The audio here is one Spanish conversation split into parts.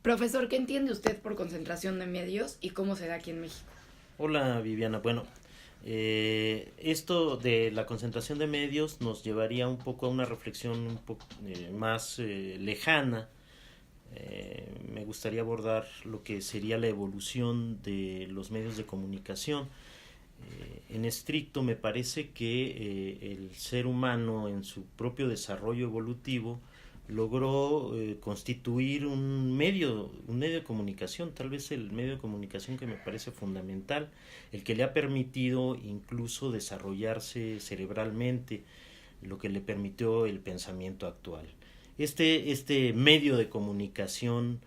Profesor, ¿qué entiende usted por concentración de medios y cómo se da aquí en México? Hola Viviana, bueno, esto de la concentración de medios nos llevaría un poco a una reflexión un poco más lejana. Me gustaría abordar lo que sería la evolución de los medios de comunicación. En estricto me parece que el ser humano en su propio desarrollo evolutivo logró constituir un medio de comunicación, tal vez el medio de comunicación que me parece fundamental, el que le ha permitido incluso desarrollarse cerebralmente, lo que le permitió el pensamiento actual. Este medio de comunicación,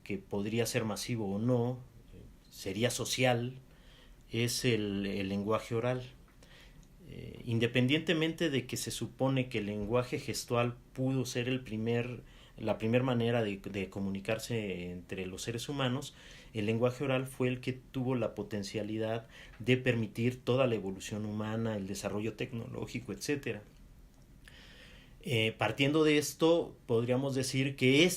que podría ser masivo o no, sería social, es el lenguaje oral. Independientemente de que se supone que el lenguaje gestual pudo ser la primera manera de comunicarse entre los seres humanos, el lenguaje oral fue el que tuvo la potencialidad de permitir toda la evolución humana, el desarrollo tecnológico, etcétera. Partiendo de esto, podríamos decir que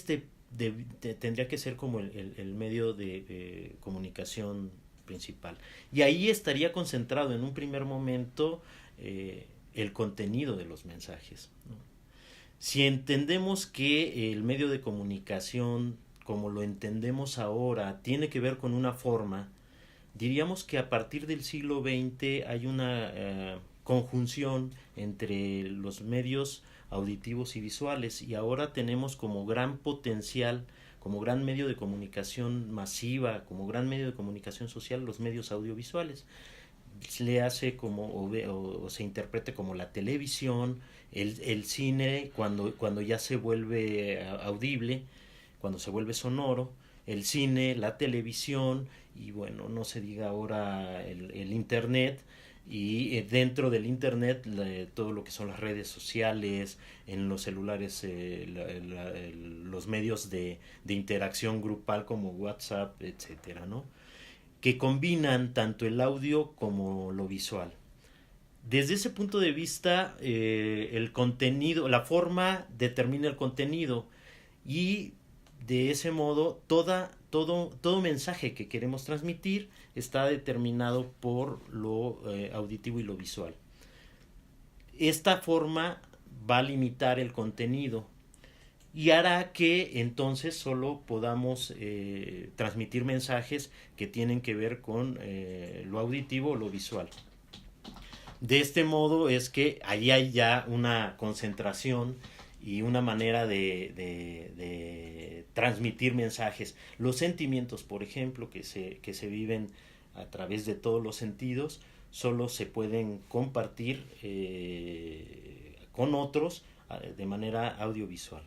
tendría que ser como el medio de comunicación principal. Y ahí estaría concentrado en un primer momento el contenido de los mensajes, ¿no? Si entendemos que el medio de comunicación, como lo entendemos ahora, tiene que ver con una forma, diríamos que a partir del siglo XX hay una conjunción entre los medios auditivos y visuales, y ahora tenemos como gran potencial, como gran medio de comunicación masiva, como gran medio de comunicación social, los medios audiovisuales. Le hace o se interprete como la televisión, el cine cuando ya se vuelve audible, cuando se vuelve sonoro, el cine, la televisión y bueno, no se diga ahora el internet, y dentro del internet todo lo que son las redes sociales, en los celulares los medios de interacción grupal como WhatsApp, etcétera, ¿no? Que combinan tanto el audio como lo visual. Desde ese punto de vista, el contenido, la forma determina el contenido, y de ese modo todo mensaje que queremos transmitir está determinado por lo auditivo y lo visual. Esta forma va a limitar el contenido y hará que entonces solo podamos transmitir mensajes que tienen que ver con lo auditivo o lo visual. De este modo es que ahí hay ya una concentración y una manera de transmitir mensajes. Los sentimientos, por ejemplo, que se viven a través de todos los sentidos, solo se pueden compartir con otros de manera audiovisual.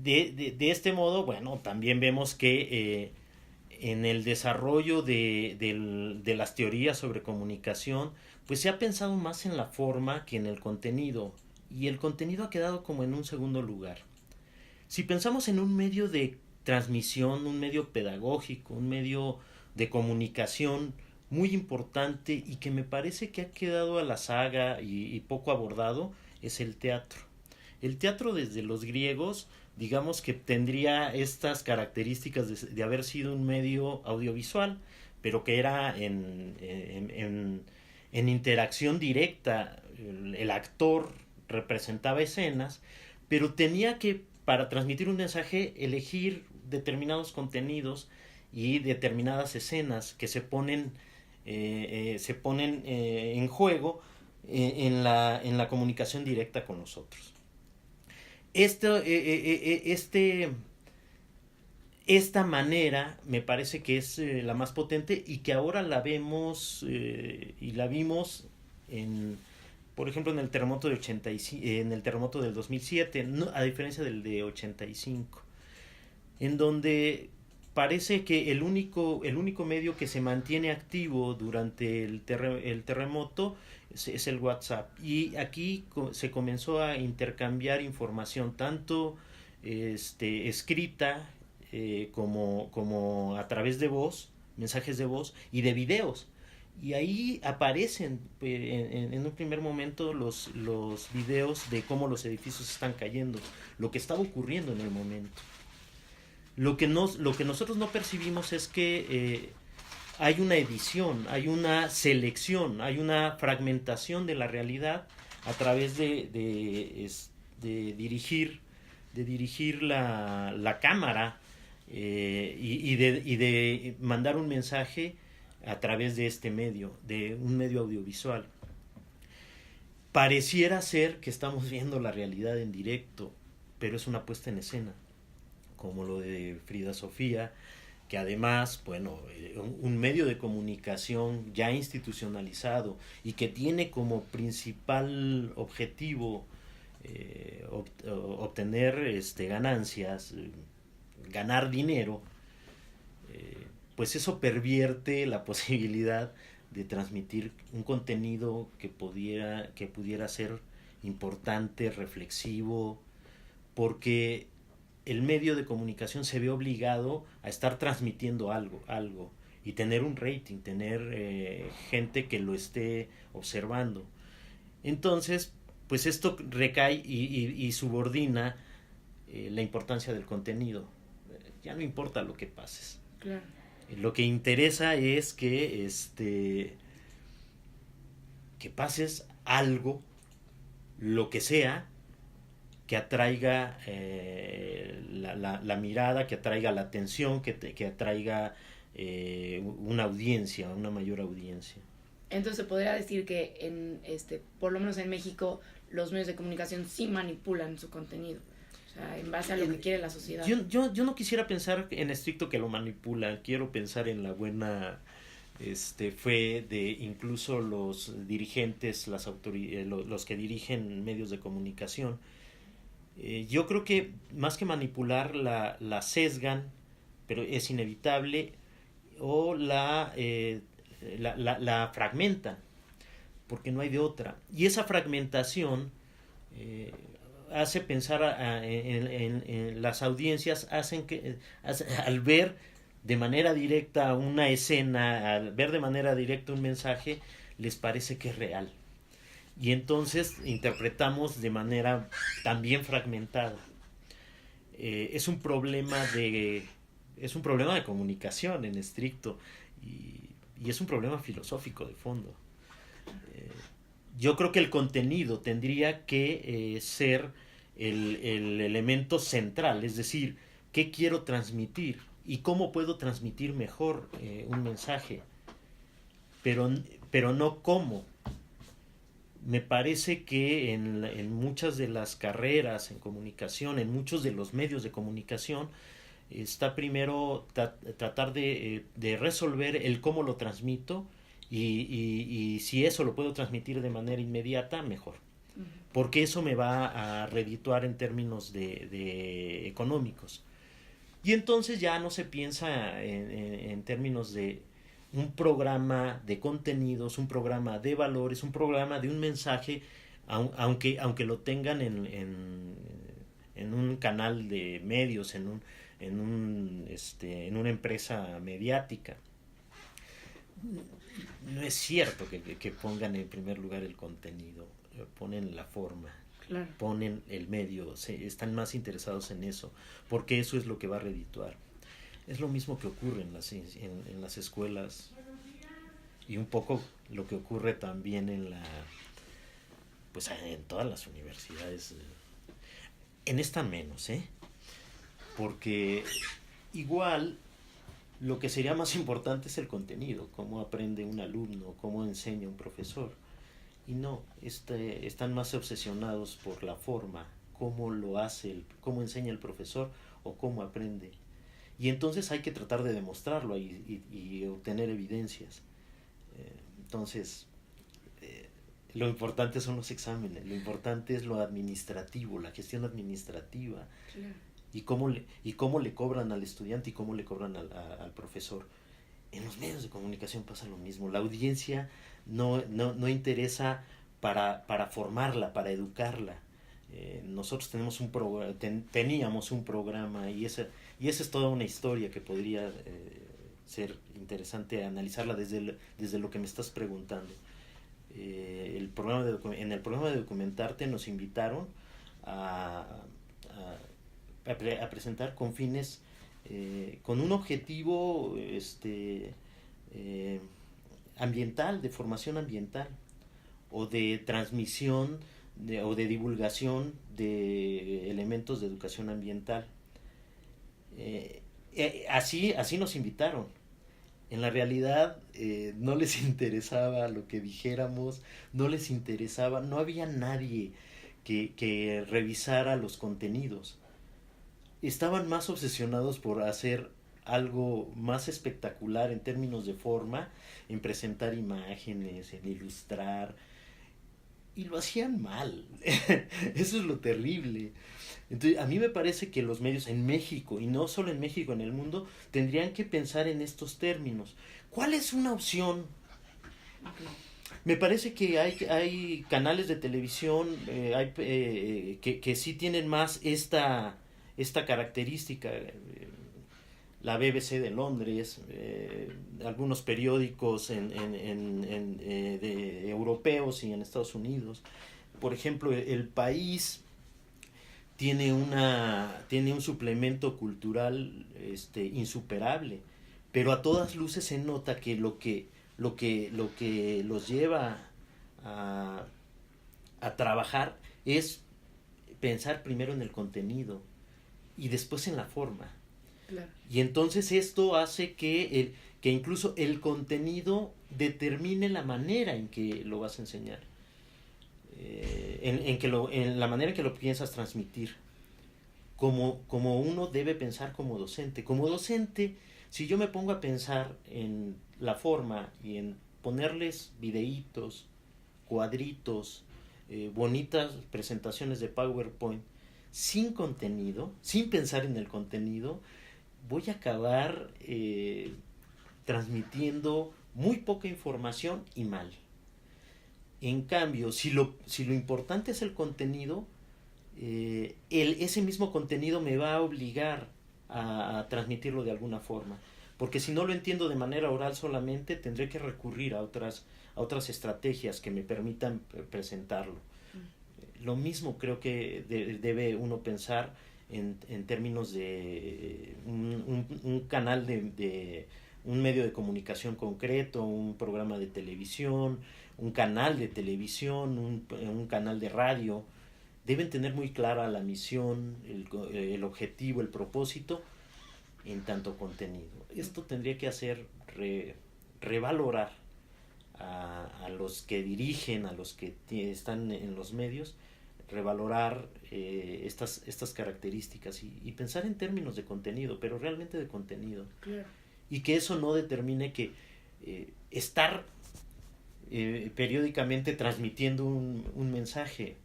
De este modo, bueno, también vemos que en el desarrollo de las teorías sobre comunicación, pues se ha pensado más en la forma que en el contenido, y el contenido ha quedado como en un segundo lugar. Si pensamos en un medio de transmisión, un medio pedagógico, un medio de comunicación muy importante y que me parece que ha quedado a la saga y poco abordado, es el teatro. El teatro desde los griegos, digamos que tendría estas características de haber sido un medio audiovisual, pero que era en interacción directa. El actor representaba escenas, pero tenía que, para transmitir un mensaje, elegir determinados contenidos y determinadas escenas que se ponen en juego en la comunicación directa con nosotros. Esto, esta manera me parece que es la más potente y que ahora la vemos y la vimos por ejemplo en el terremoto en el terremoto del 2007, no, a diferencia del de 85, en donde parece que el único medio que se mantiene activo durante el terremoto es el WhatsApp. Y aquí se comenzó a intercambiar información, tanto escrita como a través de voz, mensajes de voz y de videos. Y ahí aparecen en un primer momento los videos de cómo los edificios están cayendo, lo que estaba ocurriendo en el momento. Lo que nosotros no percibimos es que hay una edición, hay una selección, hay una fragmentación de la realidad a través de dirigir la cámara y de mandar un mensaje a través de este medio, de un medio audiovisual. Pareciera ser que estamos viendo la realidad en directo, pero es una puesta en escena, como lo de Frida Sofía, que además, bueno, un medio de comunicación ya institucionalizado y que tiene como principal objetivo obtener ganancias, ganar dinero, pues eso pervierte la posibilidad de transmitir un contenido que pudiera ser importante, reflexivo, porque el medio de comunicación se ve obligado a estar transmitiendo algo y tener un rating, tener gente que lo esté observando. Entonces, pues esto recae y subordina la importancia del contenido. Ya no importa lo que pases. Claro. Lo que interesa es que pases algo, lo que sea, que atraiga la mirada, que atraiga la atención, que atraiga una audiencia, una mayor audiencia. Entonces podría decir que por lo menos en México, los medios de comunicación sí manipulan su contenido. O sea, en base a lo que quiere la sociedad. Yo no quisiera pensar en estricto que lo manipulan, quiero pensar en la buena fe de incluso los dirigentes, los que dirigen medios de comunicación. Yo creo que más que manipular la sesgan, pero es inevitable, o la fragmentan, porque no hay de otra. Y esa fragmentación hace pensar en las audiencias, al ver de manera directa una escena, al ver de manera directa un mensaje, les parece que es real. Y entonces interpretamos de manera también fragmentada. Es un problema de comunicación en estricto y es un problema filosófico de fondo. Yo creo que el contenido tendría que ser el elemento central, es decir, ¿qué quiero transmitir? ¿Y cómo puedo transmitir mejor un mensaje? Pero no cómo. Me parece que en muchas de las carreras en comunicación, en muchos de los medios de comunicación, está primero tratar de resolver el cómo lo transmito y si eso lo puedo transmitir de manera inmediata, mejor. Porque eso me va a redituar en términos de económicos. Y entonces ya no se piensa en términos de un programa de contenidos, un programa de valores, un programa de un mensaje, aunque lo tengan en un canal de medios, en una empresa mediática. No es cierto que pongan en primer lugar el contenido, ponen la forma. Claro. Ponen el medio, están más interesados en eso, porque eso es lo que va a redituar. Es lo mismo que ocurre en las escuelas y un poco lo que ocurre también en todas las universidades. En esta menos, porque igual lo que sería más importante es el contenido, cómo aprende un alumno, cómo enseña un profesor. Y no, están más obsesionados por la forma, cómo lo hace, cómo enseña el profesor o cómo aprende. Y entonces hay que tratar de demostrarlo y obtener evidencias. Entonces, lo importante son los exámenes, lo importante es lo administrativo, la gestión administrativa. Claro. Y cómo le cobran al estudiante y cómo le cobran al profesor. En los medios de comunicación pasa lo mismo. La audiencia no interesa para formarla, para educarla. Nosotros teníamos un programa y esa es toda una historia que podría ser interesante analizarla desde lo que me estás preguntando. En el programa de Documentarte nos invitaron a presentar con fines con un objetivo ambiental, de formación ambiental, o de transmisión o de divulgación de elementos de educación ambiental. Así nos invitaron. En la realidad no les interesaba lo que dijéramos, no les interesaba, no había nadie que revisara los contenidos. Estaban más obsesionados por hacer algo más espectacular en términos de forma, en presentar imágenes, en ilustrar, y lo hacían mal. Eso es lo terrible. Entonces, a mí me parece que los medios en México, y no solo en México, en el mundo, tendrían que pensar en estos términos. ¿Cuál es una opción? Me parece que hay canales de televisión que sí tienen más esta característica. La BBC de Londres, algunos periódicos de europeos y en Estados Unidos. Por ejemplo, El País tiene un suplemento cultural insuperable, pero a todas luces se nota que lo que los lleva a trabajar es pensar primero en el contenido y después en la forma. Claro. Y entonces esto hace que incluso el contenido determine la manera en que lo vas a enseñar, en la manera en que lo piensas transmitir, como uno debe pensar como docente. Como docente, si yo me pongo a pensar en la forma y en ponerles videitos, cuadritos, bonitas presentaciones de PowerPoint, sin contenido, sin pensar en el contenido, voy a acabar transmitiendo muy poca información y mal. En cambio, si lo importante es el contenido, ese mismo contenido me va a obligar a transmitirlo de alguna forma. Porque si no lo entiendo de manera oral solamente, tendré que recurrir a otras estrategias que me permitan presentarlo. Lo mismo creo que debe uno pensar en términos de un canal de un medio de comunicación concreto, un programa de televisión, un canal de televisión, un canal de radio. Deben tener muy clara la misión, el objetivo, el propósito en tanto contenido. Esto tendría que hacer revalorar a los que dirigen, a los que están en los medios, revalorar estas características y pensar en términos de contenido, pero realmente de contenido. Claro. Y que eso no determine que estar periódicamente transmitiendo un mensaje.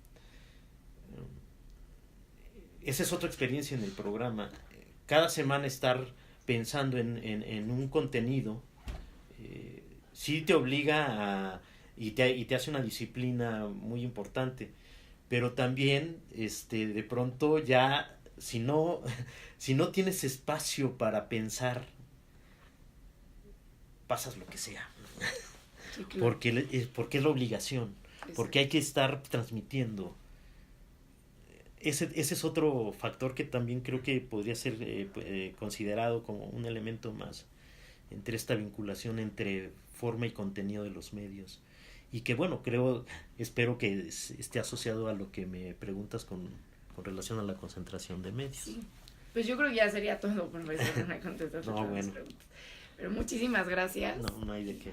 Esa es otra experiencia en el programa. Cada semana estar pensando en un contenido sí te obliga y te hace una disciplina muy importante, pero también de pronto ya si no tienes espacio para pensar, pasas lo que sea. Sí, claro. Porque es la obligación, porque hay que estar transmitiendo. Ese es otro factor que también creo que podría ser considerado como un elemento más entre esta vinculación entre forma y contenido de los medios. Y que bueno, espero que esté asociado a lo que me preguntas con relación a la concentración de medios. Sí. Pues yo creo que ya sería todo, profesor, una contestación. No, bueno. Pero muchísimas gracias. No hay de qué.